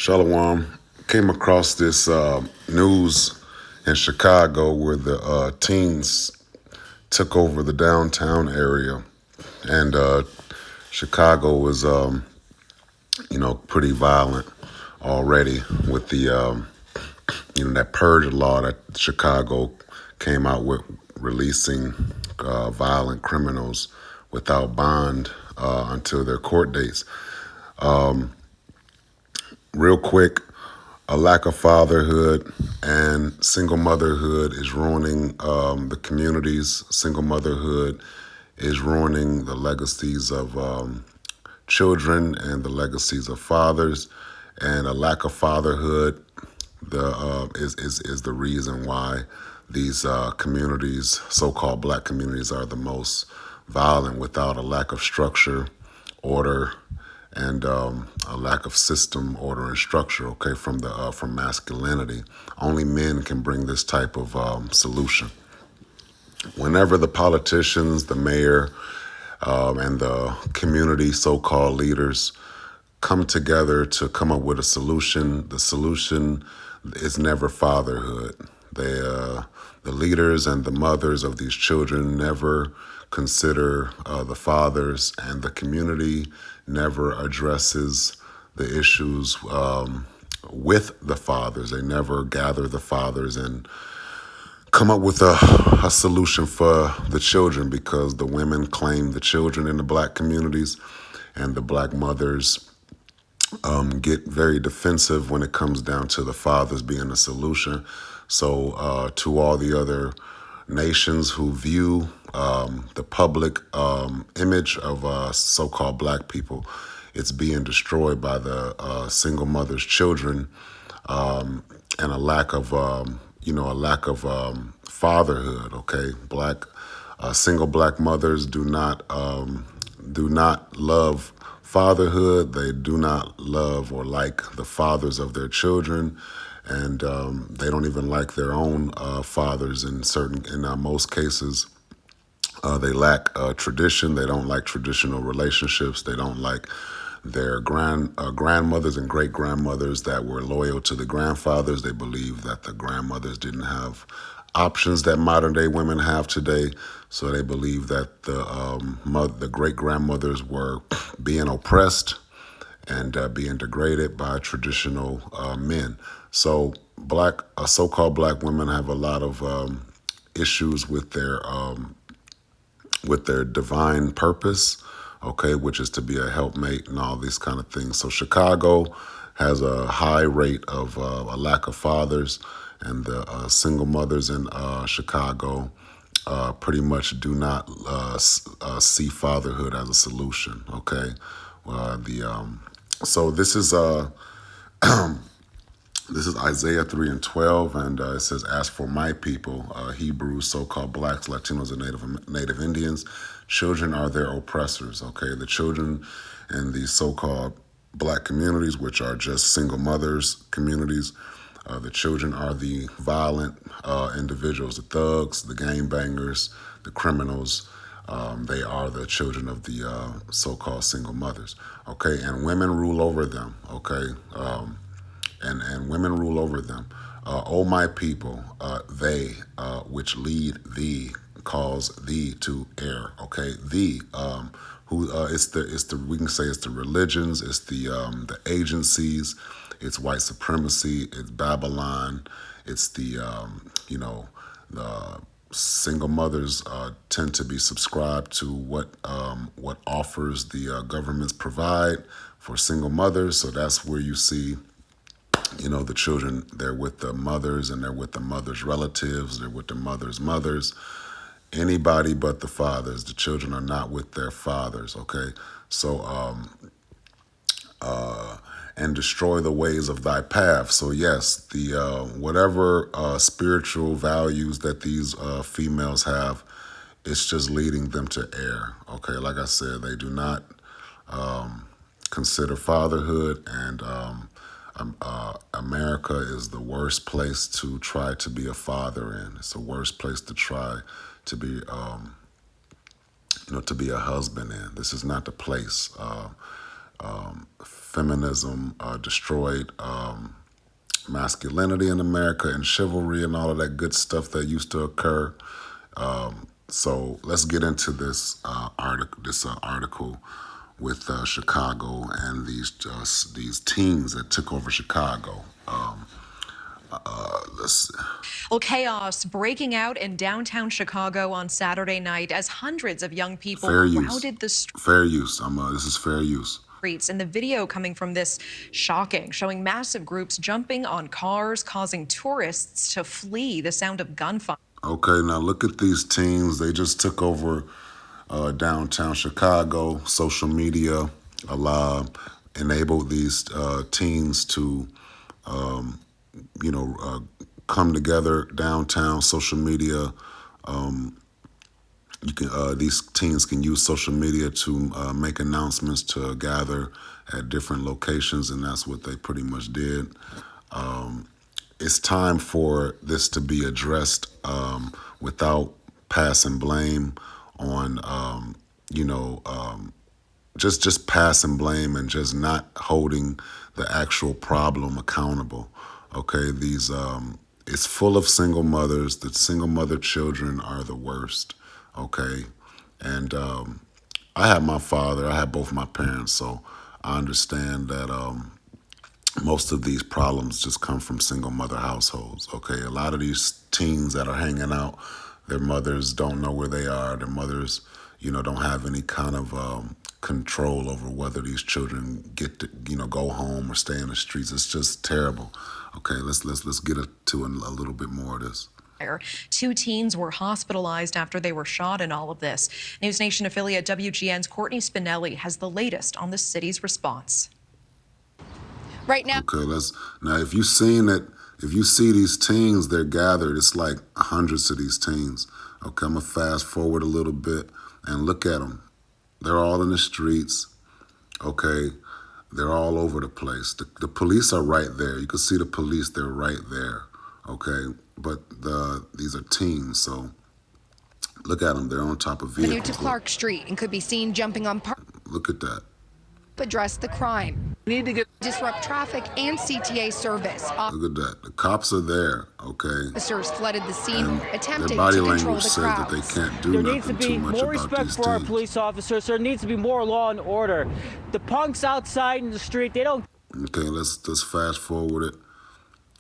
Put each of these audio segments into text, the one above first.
Shalom. Came across this news in Chicago where the teens took over the downtown area, and Chicago was, pretty violent already with the, that purge law that Chicago came out with, releasing violent criminals without bond until their court dates. Real quick, a lack of fatherhood and single motherhood is ruining the communities. Single motherhood is ruining the legacies of children and the legacies of fathers. And a lack of fatherhood is the reason why these communities, so-called black communities, are the most violent. Without a lack of structure, order, and a lack of system, order, and structure. Okay, from masculinity, only men can bring this type of solution. Whenever the politicians, the mayor, and the community so-called leaders come together to come up with a solution, the solution is never fatherhood. The leaders and the mothers of these children never consider the fathers, and the community never addresses the issues with the fathers. They never gather the fathers and come up with a solution for the children, because the women claim the children in the black communities, and the black mothers get very defensive when it comes down to the fathers being the solution. So to all the other nations who view the public image of so-called black people, it's being destroyed by the single mother's children, and a lack of fatherhood. Okay, single black mothers do not love fatherhood. They do not love or like the fathers of their children, and they don't even like their own fathers. In most cases, they lack tradition. They don't like traditional relationships. They don't like their grandmothers and great grandmothers that were loyal to the grandfathers. They believe that the grandmothers didn't have options that modern day women have today. So they believe that the great grandmothers were being oppressed and being degraded by traditional men. So so-called black women have a lot of issues with their divine purpose, okay, which is to be a helpmate and all these kind of things. So Chicago has a high rate of a lack of fathers, and the single mothers in Chicago pretty much do not see fatherhood as a solution. Okay, so this is this is Isaiah 3:12, and it says, "As for my people, Hebrews, so-called blacks, Latinos, and Native Indians, children are their oppressors." Okay, the children in these so-called black communities, which are just single mothers communities, the children are the violent individuals, the thugs, the gangbangers, the criminals. They are the children of the so-called single mothers. Okay, and women rule over them. Okay. And women rule over them. O my people, they which lead thee, cause thee to err. Okay, thee, it's the we can say it's the religions, it's the agencies, it's white supremacy, it's Babylon, it's the the single mothers tend to be subscribed to what offers the governments provide for single mothers. So that's where you see, the children, they're with the mothers, and they're with the mothers' relatives, they're with the mothers' mothers, anybody but the fathers. The children are not with their fathers, okay? So, and destroy the ways of thy path. So yes, the whatever spiritual values that these females have, it's just leading them to err, okay? Like I said, they do not consider fatherhood, and America is the worst place to try to be a father in. It's the worst place to try to be, to be a husband in. This is not the place. feminism destroyed masculinity in America and chivalry and all of that good stuff that used to occur. So let's get into this article with Chicago and these teens that took over Chicago. Let's see. Well, chaos breaking out in downtown Chicago on Saturday night as hundreds of young people crowded the Fair use. This is fair use. streets. And the video coming from this shocking, showing massive groups jumping on cars, causing tourists to flee the sound of gunfire. Okay, now look at these teens. They just took over downtown Chicago. Social media enabled these teens to, come together downtown. Social media, these teens can use social media to make announcements to gather at different locations, and that's what they pretty much did. It's time for this to be addressed without passing blame on, just passing blame and just not holding the actual problem accountable. Okay, it's full of single mothers. The single mother children are the worst. Okay, and I had my father. I had both my parents, so I understand that. Most of these problems just come from single mother households. Okay, a lot of these teens that are hanging out, their mothers don't know where they are. Their mothers, don't have any kind of control over whether these children get to, go home or stay in the streets. It's just terrible. Okay, let's get to a little bit more of this. 2 teens were hospitalized after they were shot in all of this. News Nation affiliate WGN's Courtney Spinelli has the latest on the city's response. Right now. Okay, now if you see these teens, they're gathered. It's like hundreds of these teens. Okay, I'm gonna fast forward a little bit and look at them. They're all in the streets. Okay, they're all over the place. The police are right there. You can see the police. They're right there. Okay, but these are teens, so look at them. They're on top of vehicles. New to Clark Street and could be seen jumping on Look at that. Address the crime. We need to disrupt traffic and CTA service. Look at that. The cops are there, okay? Officers flooded the scene, attempting their body to control language the says crowds. that they can't do There nothing needs to too be much more about respect these for our teens. police officers. There needs to be more law and order. The punks outside in the street, they don't. Okay, let's fast forward it.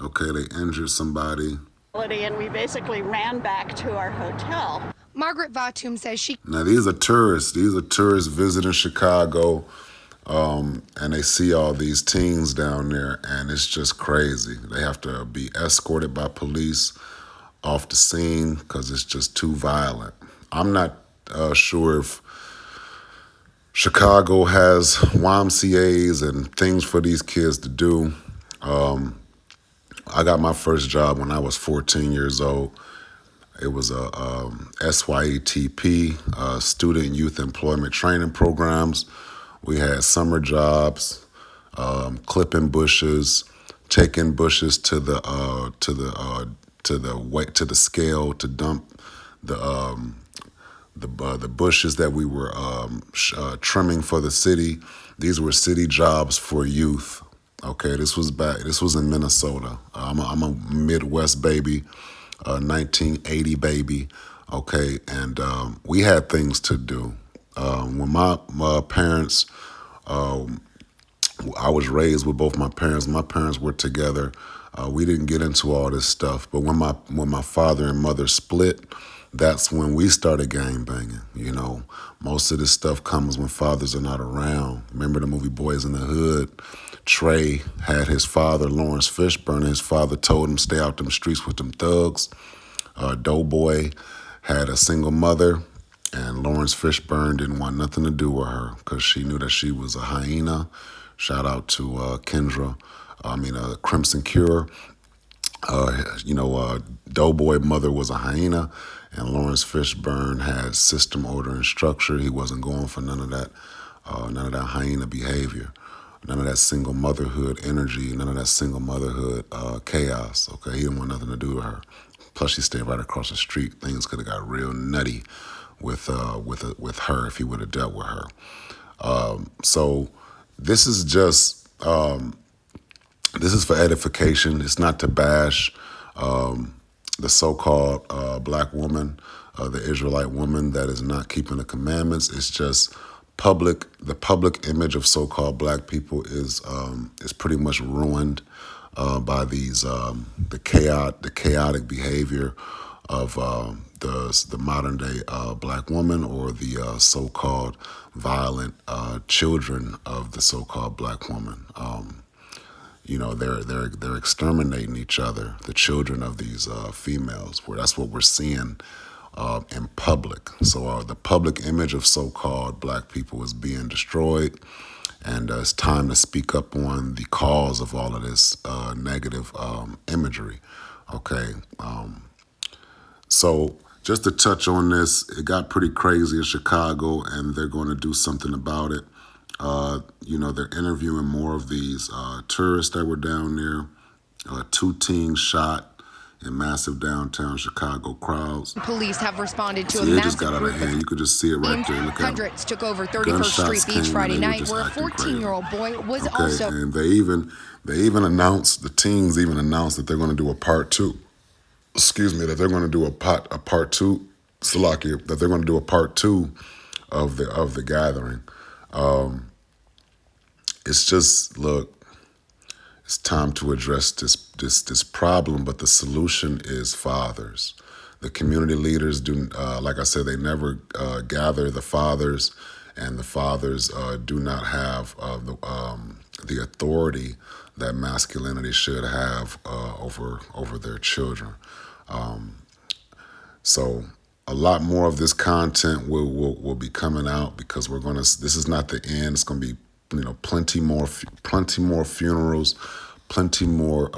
Okay, they injured somebody. And we basically ran back to our hotel. Margaret Vatum says she. Now these are tourists. These are tourists visiting Chicago. And they see all these teens down there, and it's just crazy. They have to be escorted by police off the scene because it's just too violent. I'm not sure if Chicago has YMCAs and things for these kids to do. I got my first job when I was 14 years old. It was a SYETP, Student Youth Employment Training Programs. We had summer jobs, clipping bushes, taking bushes to the scale to dump the bushes that we were trimming for the city. These were city jobs for youth. Okay, this was in Minnesota. I'm a Midwest baby, 1980 baby. Okay, and we had things to do. When my parents, I was raised with both my parents. My parents were together. We didn't get into all this stuff. But when my father and mother split, that's when we started gang banging. Most of this stuff comes when fathers are not around. Remember the movie Boys in the Hood? Trey had his father, Lawrence Fishburne. His father told him stay out them streets with them thugs. Doughboy had a single mother. And Lawrence Fishburne didn't want nothing to do with her because she knew that she was a hyena. Shout out to Crimson Cure. Doughboy mother was a hyena, and Lawrence Fishburne had system, order, and structure. He wasn't going for none of that hyena behavior, none of that single motherhood energy, none of that single motherhood chaos. Okay, he didn't want nothing to do with her. Plus, she stayed right across the street. Things could have got real nutty with her if he would have dealt with her. So this is just this is for edification. It's not to bash the so-called black woman, the Israelite woman that is not keeping the commandments. It's just the public image of so-called black people is pretty much ruined by these the chaotic behavior of the modern day black woman, or the so-called violent children of the so-called black woman. They're exterminating each other, the children of these females. Where that's what we're seeing in public. So the public image of so-called black people is being destroyed, and it's time to speak up on the cause of all of this negative imagery. Okay, so just to touch on this, it got pretty crazy in Chicago, and they're going to do something about it. They're interviewing more of these tourists that were down there. 2 teens shot in massive downtown Chicago crowds. Police have responded to See, a it massive just got out group of hand. You could just see it right there. Look at 'em. Hundreds took over 31st Gunshots Street Beach came Friday and they were night, just where a acting crazy. 14-year-old boy was Okay, also. and they even announced, the teens even announced that they're going to do a part 2. Excuse me, that they're going to do a part 2. Salakia, that they're going to do a part 2 of the gathering. It's just, look, it's time to address this problem, but the solution is fathers. The community leaders do, like I said, they never gather the fathers, and the fathers do not have the authority that masculinity should have over their children. So a lot more of this content will be coming out, because this is not the end. It's going to be plenty more funerals, plenty more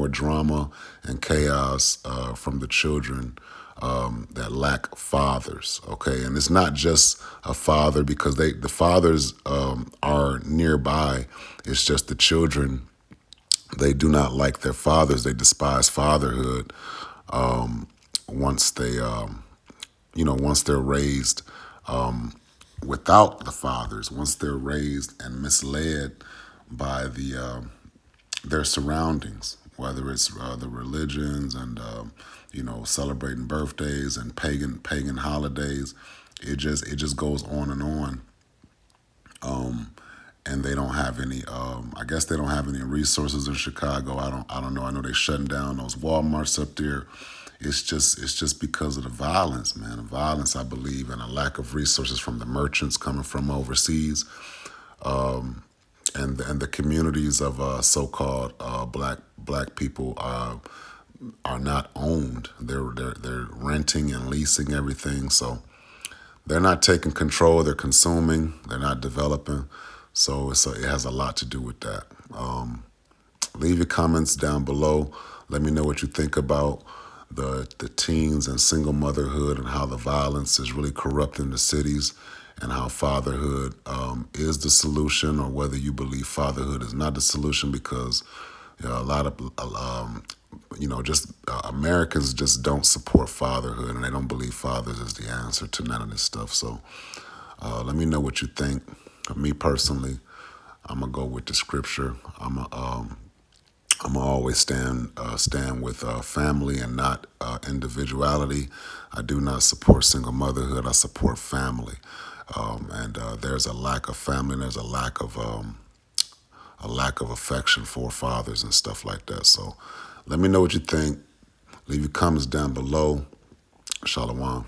drama and chaos from the children that lack fathers. Okay, and it's not just a father, because the fathers are nearby. It's just the children, they do not like their fathers. They despise fatherhood once they're raised without the fathers, once they're raised and misled by their surroundings, whether it's the religions and celebrating birthdays and pagan holidays. It just goes on and on. And they don't have any. I guess they don't have any resources in Chicago. I don't know. I know they're shutting down those Walmarts up there. It's just because of the violence, man. The violence, I believe, and a lack of resources from the merchants coming from overseas, and the communities of so-called black people are not owned. They're renting and leasing everything. So they're not taking control. They're consuming. They're not developing. So it has a lot to do with that. Leave your comments down below. Let me know what you think about the teens and single motherhood, and how the violence is really corrupting the cities, and how fatherhood is the solution, or whether you believe fatherhood is not the solution, because a lot of Americans just don't support fatherhood, and they don't believe fathers is the answer to none of this stuff. So let me know what you think. Me personally, I'm gonna go with the scripture. I'm gonna always stand with family and not individuality. I do not support single motherhood. I support family, and there's a lack of family. And there's a lack of affection for fathers and stuff like that. So let me know what you think. Leave your comments down below. Shalom.